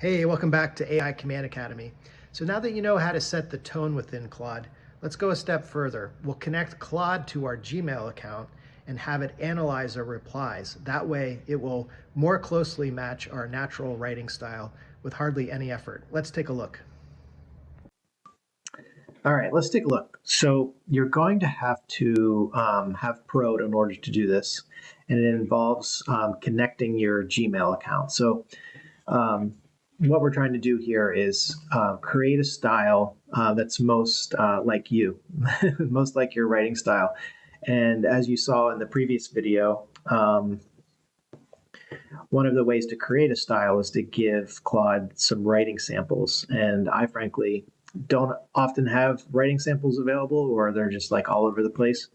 Hey, welcome back to AI Command Academy. So now that you know how to set the tone within Claude, let's go a step further. We'll connect Claude to our Gmail account and have it analyze our replies. That way it will more closely match our natural writing style with hardly any effort. Let's take a look. All right, let's take a look. So you're going to have to have Prode in order to do this, and it involves connecting your Gmail account. So what we're trying to do here is create a style that's most like you, most like your writing style. And as you saw in the previous video, one of the ways to create a style is to give Claude some writing samples. And I frankly don't often have writing samples available, or they're just like all over the place.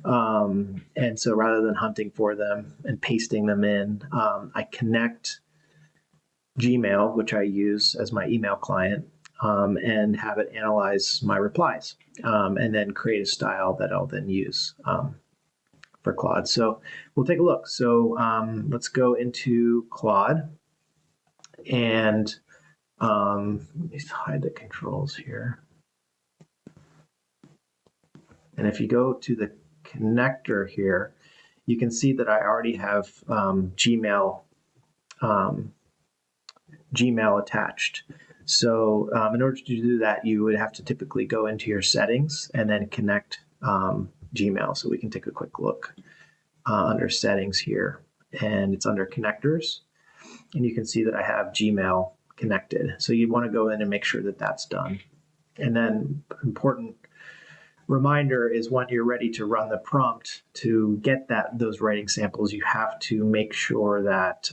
And so rather than hunting for them and pasting them in, I connect Gmail, which I use as my email client, and have it analyze my replies, and then create a style that I'll then use for Claude. So we'll take a look. So let's go into Claude, and let me hide the controls here. And if you go to the connector here, you can see that I already have Gmail attached. So in order to do that, you would have to typically go into your settings and then connect Gmail. So we can take a quick look under settings here, and it's under connectors. And you can see that I have Gmail connected. So you want to go in and make sure that that's done. And then important reminder is when you're ready to run the prompt to get those writing samples, you have to make sure that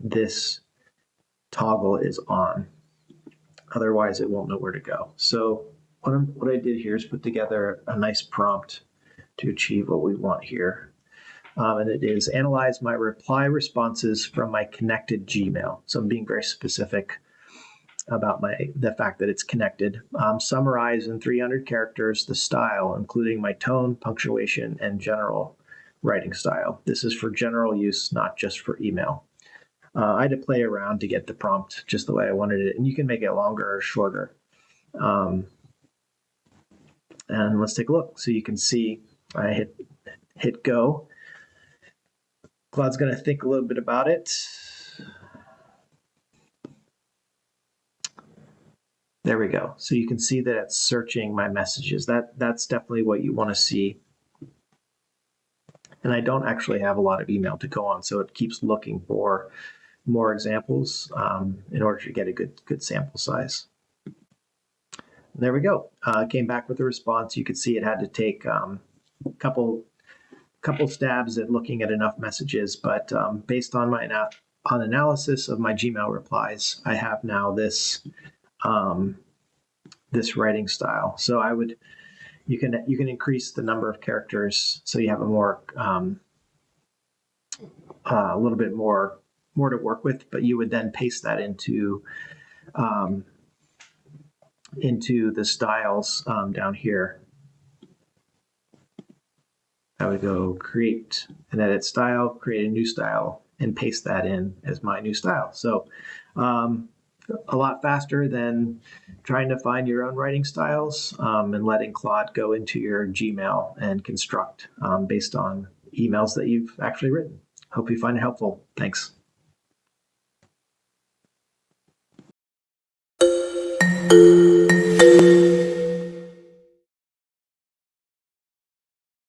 this toggle is on. Otherwise, it won't know where to go. So what I did here is put together a nice prompt to achieve what we want here. And it is analyze my reply responses from my connected Gmail. So I'm being very specific about the fact that it's connected. Summarize in 300 characters the style, including my tone, punctuation, and general writing style. This is for general use, not just for email. I had to play around to get the prompt just the way I wanted it, and you can make it longer or shorter. And let's take a look. So you can see I hit go. Claude's going to think a little bit about it. There we go. So you can see that it's searching my messages. That's definitely what you want to see. And I don't actually have a lot of email to go on, so it keeps looking for more examples in order to get a good sample size. And there we go. Came back with a response. You could see it had to take a couple stabs at looking at enough messages, but based on my analysis of my Gmail replies, I have now this this writing style. So you can increase the number of characters so you have a little bit more to work with, but you would then paste that into the styles down here. I would go create and edit style, create a new style, and paste that in as my new style. So a lot faster than trying to find your own writing styles and letting Claude go into your Gmail and construct based on emails that you've actually written. Hope you find it helpful. Thanks.